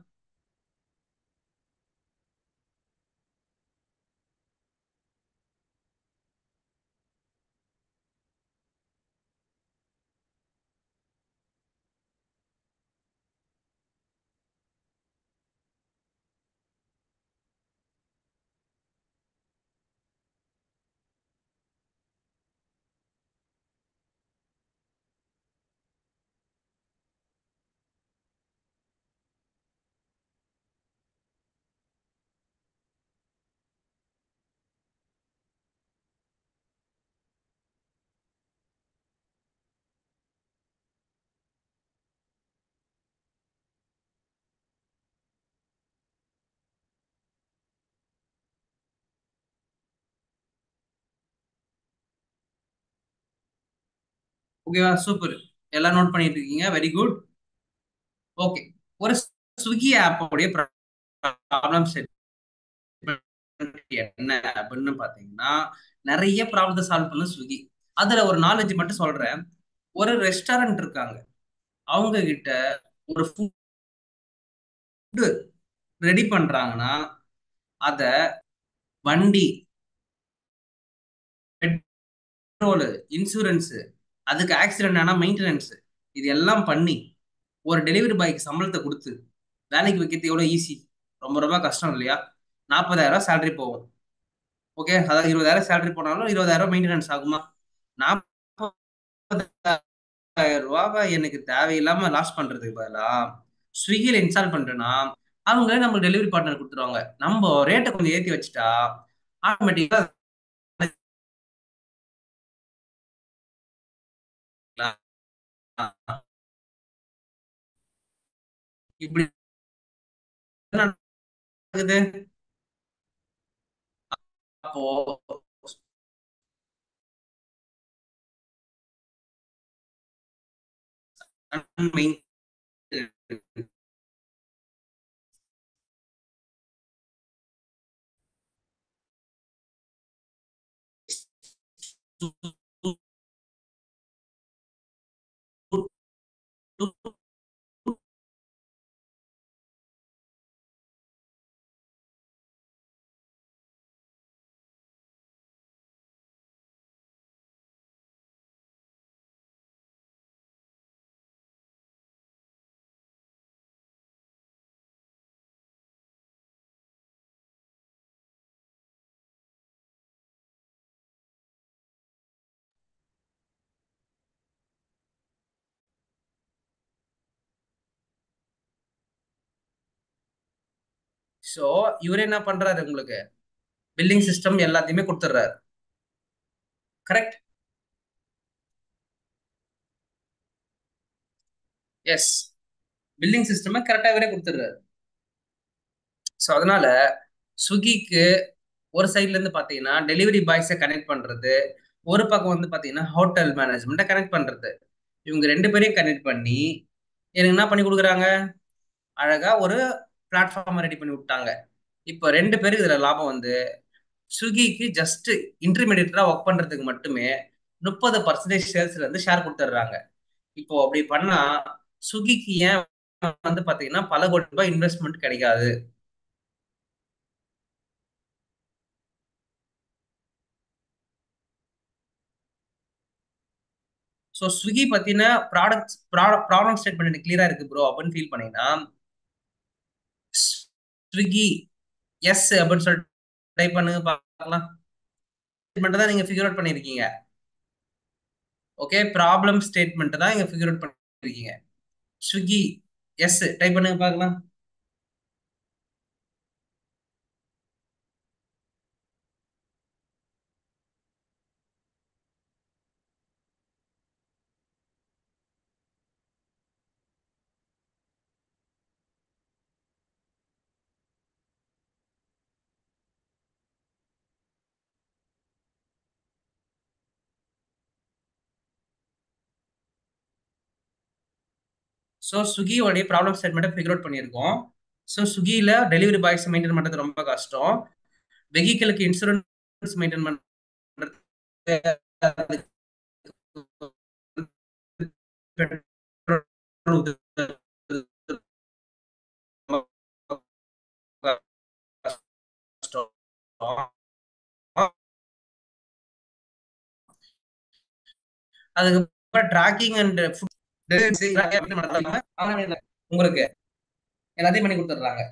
ஓகேவா? சூப்பர். எல்லாம் நோட் பண்ணிட்டு இருக்கீங்க, வெரி குட். ஓகே, ஒரு ஸ்விக்கி ஆப்போடைய ப்ராப்ளம் என்ன அப்படின்னு பாத்தீங்கன்னா, நிறைய ப்ராப்ளத்தை சால்வ் பண்ண ஸ்விக்கி. அதுல ஒரு நாலேஜ் மட்டும் சொல்றேன். ஒரு ரெஸ்டாரண்ட் இருக்காங்க, அவங்க கிட்ட ஒரு ஃபுட் ரெடி பண்றாங்கன்னா அத வண்டி, பெட்ரோல், இன்சூரன்ஸ், அதுக்கு ஆக்சிடென்ட் ஆனா மெயின்டெனன்ஸ், இது எல்லாம் பண்ணி ஒரு டெலிவரி பாய்க்கு சம்பளத்தை கொடுத்து வேலைக்கு வைக்கிறது எவ்வளவு ஈஸி? ரொம்ப ரொம்ப கஷ்டம் இல்லையா? 40,000 சேலரி போகும். ஓகே, அதாவது 20,000 சேலரி போனாலும் 20,000 மெயின்டெனன்ஸ் ஆகுமா? 40,000 ரூபாவை எனக்கு தேவையில்லாம லாஸ் பண்றதுக்கு பதிலா ஸ்விக்கில இன்ஸ்டால் பண்றேன்னா அவங்க நம்ம டெலிவரி பார்ட்னர் கொடுத்துருவாங்க. நம்ம ரேட்டை கொஞ்சம் ஏத்தி வச்சுட்டா ஆட்டோமேட்டிக்கா இப்படி நடக்குது. அப்போ சோ இவரு என்ன பண்றாரு, உங்களுக்கு பில்லிங் சிஸ்டம் எல்லாத்தையுமே கொடுத்துட்றாரு. கரெக்ட். எஸ், பில்லிங் சிஸ்டம் கரெக்டா இவரே கொடுத்துட்றாரு. ஸோ அதனால ஸ்விக்கிக்கு ஒரு சைட்ல இருந்து பாத்தீங்கன்னா டெலிவரி பாய்ஸை கனெக்ட் பண்றது, ஒரு பக்கம் வந்து பாத்தீங்கன்னா ஹோட்டல் மேனேஜ்மெண்ட்டை கனெக்ட் பண்றது. இவங்க ரெண்டு பேரையும் கனெக்ட் பண்ணி எனக்கு என்ன பண்ணி கொடுக்குறாங்க, அழகா ஒரு பிளாட்ஃபார்ம் ரெடி பண்ணி விட்டாங்க. இப்போ ரெண்டு பேருக்கு இதுல லாபம் வந்து ஸ்விக்கிக்கு ஜஸ்ட் இன்டர்மீடியட்டா ஒர்க் பண்றதுக்கு மட்டுமே 30% சேல்ஸ்ல இருந்து ஷேர் கொடுத்துட்றாங்க. இப்போ அப்படி பண்ணா ஸ்விக்கிக்கு ஏன் வந்து பாத்தீங்கன்னா பல கோடி ரூபாய் இன்வெஸ்ட்மெண்ட் கிடைக்காது? ஸோ ஸ்விக்கி பத்தின ப்ராடக்ட் ப்ராப்ளம் ஸ்டேட்மெண்ட் எனக்கு கிளியரா இருக்கு ப்ரோ அப்படின்னு ஃபீல் பண்ணீங்கன்னா ஸ்விக்கி எஸ் அப்படின்னு சொல்லிட்டு டைப் பண்ணுங்க பார்க்கலாம். ஸ்டேட்மெண்ட் தான் நீங்க ஃபிகர் அவுட் பண்ணிருக்கீங்க. ஓகே, ப்ராப்ளம் ஸ்டேட்மெண்ட் தான் நீங்க ஃபிகர் அவுட் பண்ணிருக்கீங்க. ஸ்விக்கி எஸ் டைப் பண்ணுங்க பார்க்கலாம். ஸோ ஸ்விக்கியோடைய ப்ராப்ளம் ஸ்டேட்மெண்ட்டை ஃபிகர் அவுட் பண்ணியிருக்கோம். ஸோ ஸ்விக்கியில் டெலிவரி பாய்ஸ் மெயின்டைன் பண்ணுறது ரொம்ப கஷ்டம். வெஹிக்கிளுக்கு இன்சூரன்ஸ் மெயின்டைன் பண்ணுறது கஷ்டம். அதுக்கப்புறம் ட்ராக்கிங் அண்ட் உங்களுக்கு எல்லாத்தையும் பண்ணி கொடுத்துட்றாங்க.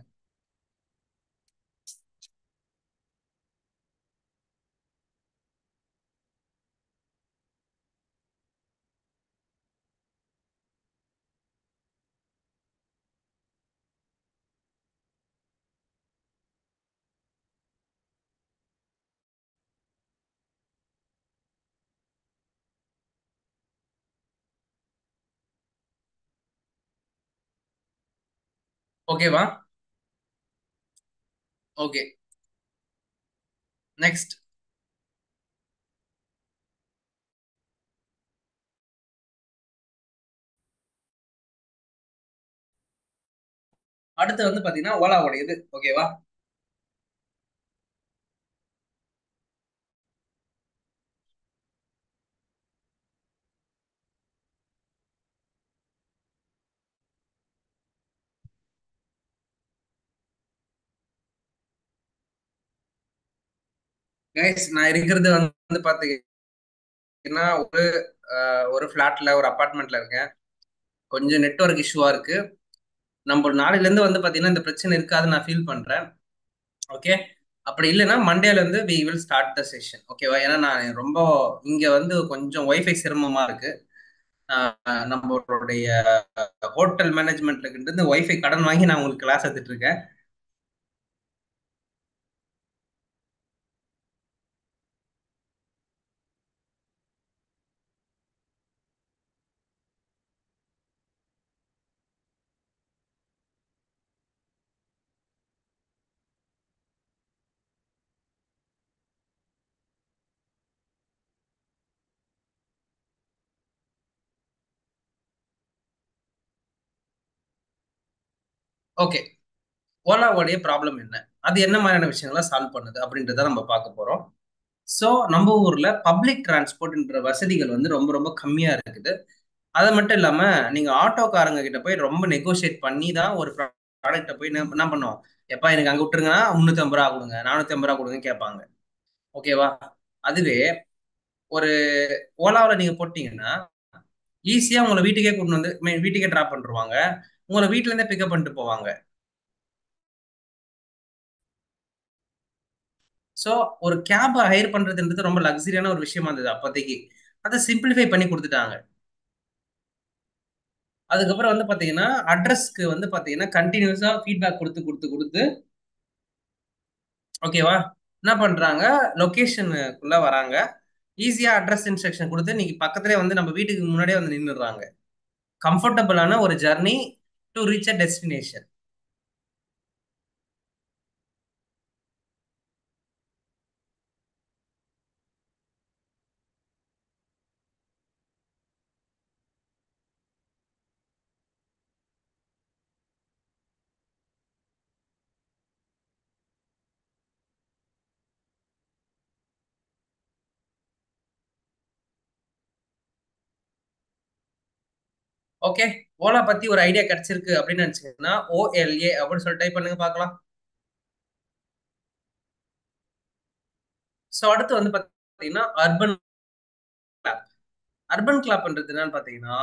ஓகேவா? Okay, next. அடுத்து வந்து பாத்தீங்கன்னா ஓலாவோட ஓகேவா? கைஸ், நான் இருக்கிறது வந்து பாத்தீங்கன்னா ஒரு ஃபிளாட்ல ஒரு அபார்ட்மெண்ட்ல இருக்கேன். கொஞ்சம் நெட்வொர்க் இஷ்யூவா இருக்கு. நம்ம நாளையில இருந்து வந்து பாத்தீங்கன்னா இந்த பிரச்சனை இருக்காது நான் ஃபீல் பண்றேன். ஓகே, அப்படி இல்லைன்னா மண்டேல இருந்து we will start the session. ஓகேவா? ஏன்னா நான் ரொம்ப இங்க வந்து கொஞ்சம் ஒய்ஃபை சிரமமா இருக்கு. நம்மளுடைய ஹோட்டல் மேனேஜ்மெண்ட்ல இருந்து ஒய்ஃபை கடன் வாங்கி நான் உங்களுக்கு கிளாஸ் எடுத்துட்டு இருக்கேன். ஓகே. ஓலாவோடைய ப்ராப்ளம் என்ன? அது என்ன மாதிரியான விஷயங்களை சால்வ் பண்ணுது அப்படின்றத நம்ம பார்க்க போறோம். ஸோ நம்ம ஊர்ல பப்ளிக் டிரான்ஸ்போர்ட்ன்ற வசதிகள் வந்து ரொம்ப ரொம்ப கம்மியா இருக்குது. அது மட்டும் இல்லாம நீங்க ஆட்டோக்காரங்க கிட்ட போய் ரொம்ப நெகோஷியேட் பண்ணி தான் ஒரு ப்ராடக்ட்டை போய் என்ன பண்ணோம். எப்பா எனக்கு அங்க விட்டுருங்கன்னா 350 ரூபா கொடுங்க, 450 ரூபா கொடுங்க கேட்பாங்க. ஓகேவா? அதுவே ஒரு ஓலாவில் நீங்க போட்டீங்கன்னா ஈஸியா உங்களை வீட்டுக்கே கூட்டு வந்து வீட்டுக்கே டிராப் பண்ணிருவாங்க. உங்களை வீட்டுல இருந்தே பிக்கப் பண்ணிட்டு போவாங்க. ஸோ ஒரு கேப் ஹையர் பண்றதுன்றது ரொம்ப லக்ஸரியான ஒரு விஷயமா இருந்தது அப்போதைக்கு. அதை சிம்பிளிஃபை பண்ணி கொடுத்துட்டாங்க. அதுக்கப்புறம் வந்து பாத்தீங்கன்னா அட்ரஸ்க்கு வந்து பாத்தீங்கன்னா கண்டினியூஸா ஃபீட்பேக் கொடுத்து கொடுத்து கொடுத்து ஓகேவா என்ன பண்றாங்க, லொகேஷனுக்குள்ள வராங்க. ஈஸியா அட்ரஸ் இன்ஸ்ட்ரக்ஷன் கொடுத்து நீங்க பக்கத்துலேயே வந்து நம்ம வீட்டுக்கு முன்னாடியே வந்து நின்னுடுறாங்க. கம்ஃபர்டபுளான ஒரு journey to reach a destination. Okay. Ola பத்தி ஒரு ஐடியா கிடைச்சிருக்கு அப்படின்னு நினைச்சீங்கன்னா OLA அப்படின்னு சொல்லி டைப் பண்ணுங்க பார்க்கலாம். ஸோ அடுத்து வந்து பாத்தீங்கன்னா அர்பன் கிளாப். அர்பன் கிளாப்ன்றது என்னன்னு பாத்தீங்கன்னா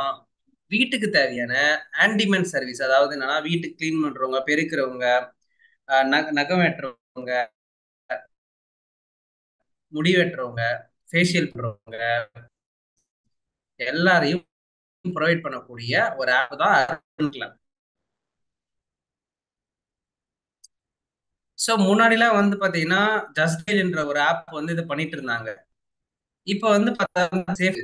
வீட்டுக்கு தேவையான ஹேண்டிமேன் சர்வீஸ். அதாவது என்னன்னா வீட்டுக்கு கிளீன் பண்றவங்க, பெருக்கிறவங்க, நகம் வெட்டுறவங்க, முடி வெட்டுறவங்க, ஃபேஷியல் பண்றவங்க எல்லாரையும் ப்ரொவைட் பண்ணக்கூடிய ஒரு ஆப் தான் அர்பன் கிளாப். ஸோ முன்னாடிலாம் வந்து பாத்தீங்கன்னா ஜஸ்ட் என்ற ஒரு ஆப் வந்து இது பண்ணிட்டு இருந்தாங்க. இப்போ வந்து சேஃப்.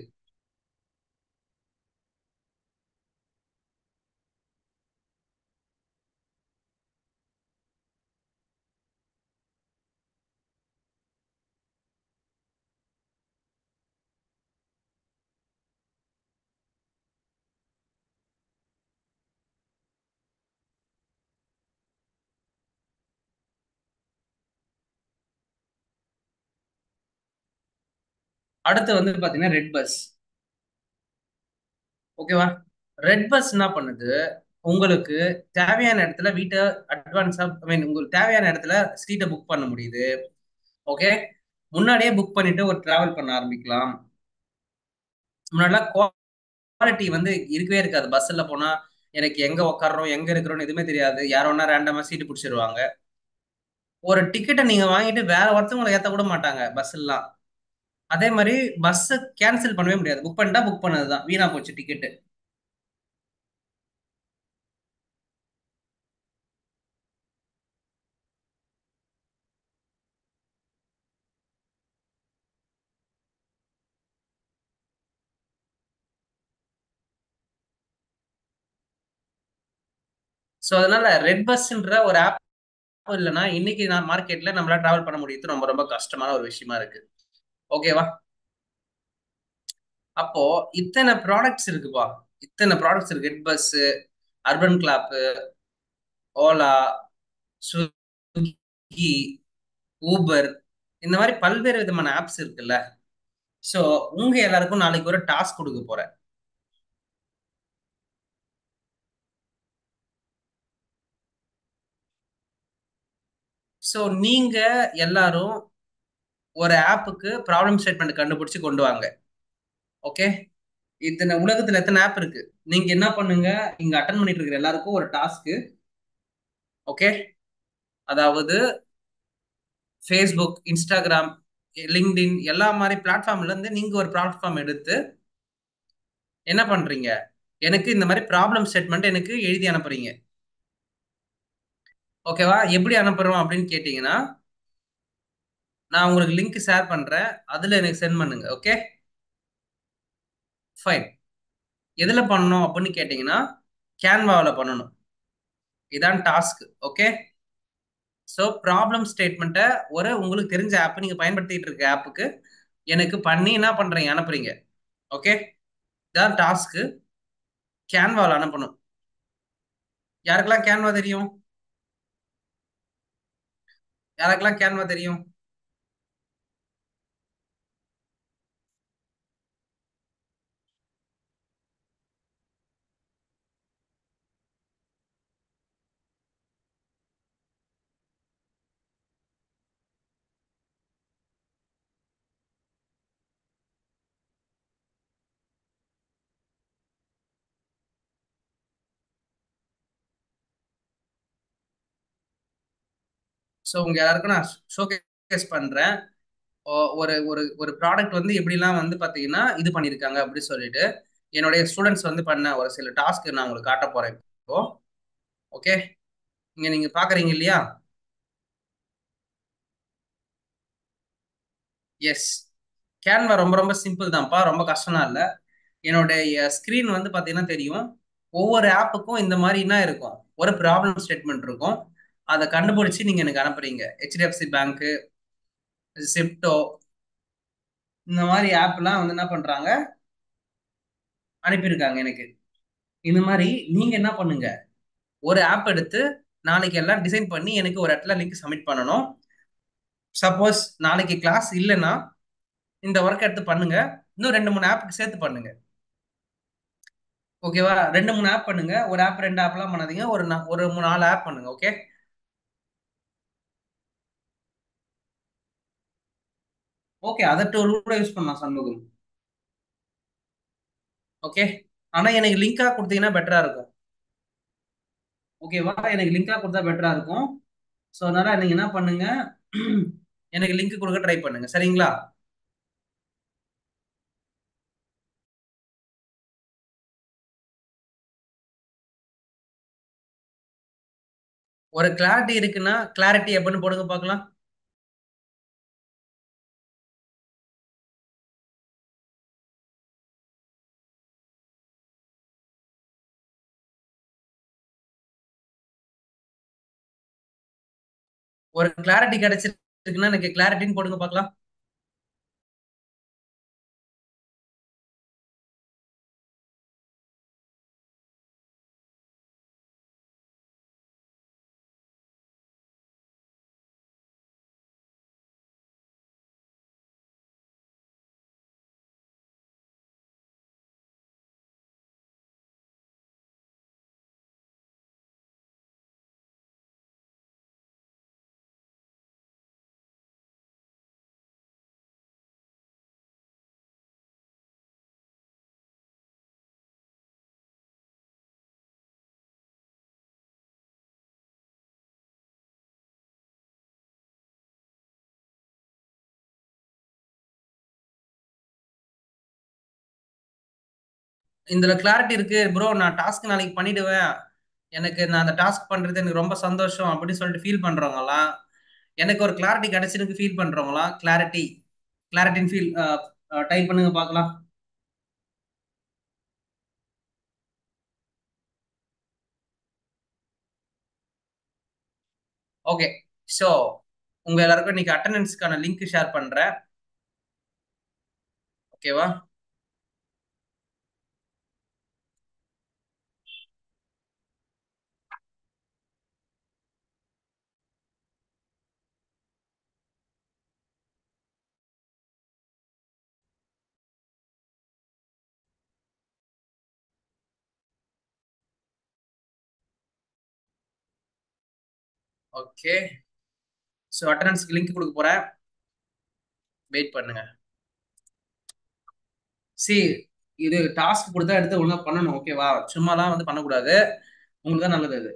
அடுத்து வந்து பாத்தீங்கன்னா ரெட் பஸ். ஓகேவா? ரெட் பஸ் என்ன பண்ணுது, உங்களுக்கு தேவையான இடத்துல வீட்டை அட்வான்ஸா ஐ மீன் உங்களுக்கு தேவையான இடத்துல சீட்டை புக் பண்ண முடியுது. ஓகே. முன்னாடியே புக் பண்ணிட்டு ஒரு டிராவல் பண்ண ஆரம்பிக்கலாம். முன்னாடிலாம் குவாலிட்டி வந்து இருக்கவே இருக்காது. பஸ்ல போனா எனக்கு எங்க உட்கார்றோம் எங்க இருக்கிறோம்னு எதுவுமே தெரியாது. யாரோன்னா ரேண்டமா சீட்டு பிடிச்சிருவாங்க. ஒரு டிக்கெட்டை நீங்க வாங்கிட்டு வேற ஒருத்தவங்களை ஏத்த கூட மாட்டாங்க பஸ் எல்லாம். அதே மாதிரி பஸ் கேன்சல் பண்ணவே முடியாது. புக் பண்ணிட்டா புக் பண்ணதுதான், வீணா போச்சு டிக்கெட். ஸோ அதனால ரெட் பஸ்ன்ற ஒரு ஆப் இல்லைன்னா இன்னைக்கு நான் மார்க்கெட்ல நம்மளால டிராவல் பண்ண முடியுது ரொம்ப ரொம்ப கஷ்டமான ஒரு விஷயமா இருக்கு. ஓகேவா? அப்போ இத்தனை ப்ராடக்ட்ஸ் இருக்குப்பா. இத்தனை ப்ராடக்ட்ஸ் இருக்கு. ரெட் பஸ், அர்பன் கிளாப், ஓலா, ஸ்விக்கி, ஊபர், இந்த மாதிரி பல்வேறு விதமான ஆப்ஸ் இருக்குல்ல. ஸோ உங்க எல்லாருக்கும் நாளைக்கு ஒரு டாஸ்க் கொடுக்க போறேன். ஸோ நீங்க எல்லாரும் ஒரு ஆப்புக்கு ப்ராப்ளம் ஸ்டேட்மெண்ட் கண்டுபிடிச்சு கொண்டு வாங்க. ஓகே. இத்தனை உலகத்துல எத்தனை ஆப் இருக்கு. நீங்க என்ன பண்ணுங்க, இங்க அட்டன் பண்ணிட்டு இருக்கிற எல்லாருக்கும் ஒரு டாஸ்க். ஓகே. அதாவது ஃபேஸ்புக், இன்ஸ்டாகிராம், லிங்க்டின் எல்லா மாதிரி பிளாட்ஃபார்ம்ல இருந்து நீங்க ஒரு பிளாட்ஃபார்ம் எடுத்து என்ன பண்றீங்க, எனக்கு இந்த மாதிரி ப்ராப்ளம் ஸ்டேட்மெண்ட் எனக்கு எழுதி அனுப்புறீங்க. ஓகேவா? எப்படி அனுப்புறோம் அப்படின்னு கேட்டீங்கன்னா, நான் உங்களுக்கு லிங்க் ஷேர் பண்றேன். அதுல எனக்கு சென்ட் பண்ணுங்க. Okay, fine. எதுல பண்ணணும் அப்படின்னு கேட்டீங்கன்னா, கேன்வாவில் பண்ணணும். இதான் டாஸ்க். ஓகே, ஸோ ப்ராப்ளம் ஸ்டேட்மெண்ட்டை ஒரு உங்களுக்கு தெரிஞ்ச ஆப், நீங்க பயன்படுத்திட்டு இருக்க ஆப்புக்கு எனக்கு பண்ணி என்ன பண்றீங்க, அனுப்புறீங்க. ஓகே, இதான் டாஸ்க். கேன்வாவில் அனுப்பணும். யாருக்கெல்லாம் கேன்வா தெரியும்? யாருக்கெல்லாம் கேன்வா தெரியும்? ஸோ உங்க எல்லாருக்கும் நான் ஷோகேஸ் பண்றேன். ஒரு ஒரு ஒரு ப்ராடக்ட் வந்து எப்படிலாம் வந்து பாத்தீங்கன்னா இது பண்ணியிருக்காங்க அப்படின்னு சொல்லிட்டு என்னுடைய ஸ்டூடெண்ட்ஸ் வந்து பண்ண ஒரு சில டாஸ்க் நான் உங்களுக்கு காட்ட போறேன் இப்போ. ஓகே, இங்க நீங்க பாக்குறீங்க இல்லையா? எஸ், கேன்வா ரொம்ப ரொம்ப சிம்பிள் தான்ப்பா, ரொம்ப கஷ்டம்லாம் இல்லை. என்னுடைய ஸ்கிரீன் வந்து பாத்தீங்கன்னா தெரியும். ஒவ்வொரு ஆப்புக்கும் இந்த மாதிரி என்ன இருக்கும், ஒரு ப்ராப்ளம் ஸ்டேட்மெண்ட் இருக்கும். அதை கண்டுபிடிச்சு நீங்க எனக்கு அனுப்புறீங்க. ஹெச்டிஎஃப்சி பேங்க், ஜிப்டோ, இந்த மாதிரி ஆப்லாம் வந்து என்ன பண்றாங்க, அனுப்பியிருக்காங்க எனக்கு. இந்த மாதிரி நீங்க என்ன பண்ணுங்க, ஒரு ஆப் எடுத்து நாளைக்கு எல்லாம் டிசைன் பண்ணி எனக்கு ஒரு இடத்துல லிங்க் சப்மிட் பண்ணணும். சப்போஸ் நாளைக்கு கிளாஸ் இல்லைன்னா இந்த ஒர்க் எடுத்து பண்ணுங்க. இன்னும் ரெண்டு மூணு ஆப்புக்கு சேர்த்து பண்ணுங்க. ஓகேவா? ரெண்டு மூணு ஆப் பண்ணுங்க. ஒரு ஆப் ரெண்டு ஆப்லாம் பண்ணாதீங்க. ஒரு நாலு ஆப் பண்ணுங்க. ஓகே, ஓகே, அதை டூல் கூட யூஸ் பண்ணலாம் சண்முகம். ஓகே, ஆனா எனக்கு லிங்கா கொடுத்தீங்கன்னா பெட்டரா இருக்கும். ஓகேவா? எனக்கு லிங்கா கொடுத்தா பெட்டரா இருக்கும். ஸோ அதனால நீங்க என்ன பண்ணுங்க, எனக்கு லிங்க் கொடுக்க ட்ரை பண்ணுங்க. சரிங்களா? ஒரு கிளாரிட்டி இருக்குன்னா கிளாரிட்டி எப்படின்னு போடுங்க பார்க்கலாம். ஒரு கிளாரிட்டி கிடைச்சிருக்குன்னா எனக்கு கிளாரிட்டின்னு போடுங்க பார்க்கலாம். இதுல கிளாரிட்டி இருக்கு ப்ரோ, நான் டாஸ்க் நாளைக்கு பண்ணிடுவேன், எனக்கு நான் அந்த டாஸ்க் பண்றது எனக்கு ரொம்ப சந்தோஷம் அப்படின்னு சொல்லிட்டு ஃபீல் பண்றவங்கலாம், எனக்கு ஒரு கிளாரிட்டி கிடைச்சிருக்கு ஃபீல் பண்றவங்களாம் கிளாரிட்டி கிளாரிட்டின்னு ஃபீல் டைப் பண்ணுங்க பார்க்கலாம். ஓகே, ஸோ உங்க எல்லாருக்கும் இன்னைக்கு அட்டண்டன்ஸ்க்கான லிங்க் ஷேர் பண்றேன். ஓகேவா? ஓகே, ஸோ அட்டண்டன்ஸ்க்கு லிங்க் கொடுக்க போறேன். வெயிட் பண்ணுங்க. சி, இது டாஸ்க் கொடுத்தா எடுத்து ஒழுங்கா பண்ணணும். ஓகேவா? சும்மாலாம் வந்து பண்ணக்கூடாது. உங்களுக்கு தான் நல்லது அது.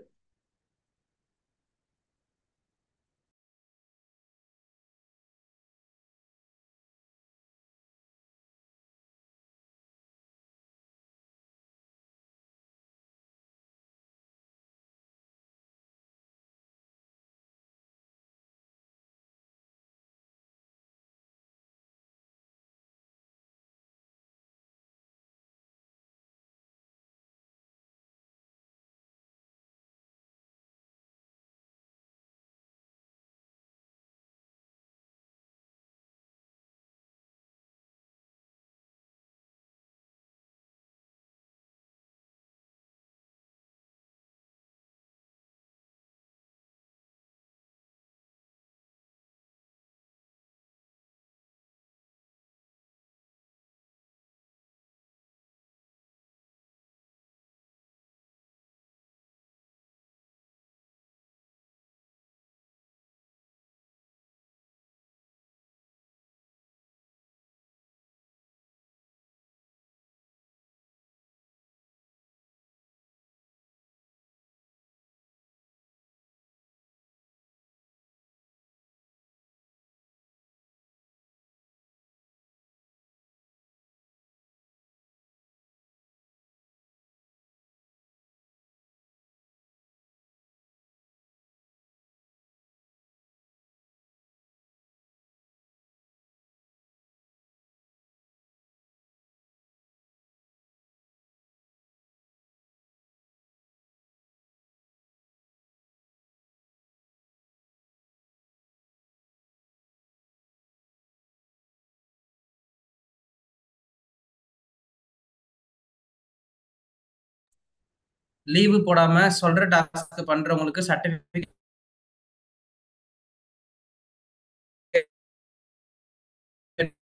லீவு போடாம சொல்ற டாஸ்க் பண்றவங்களுக்கு சர்டிபிகேட்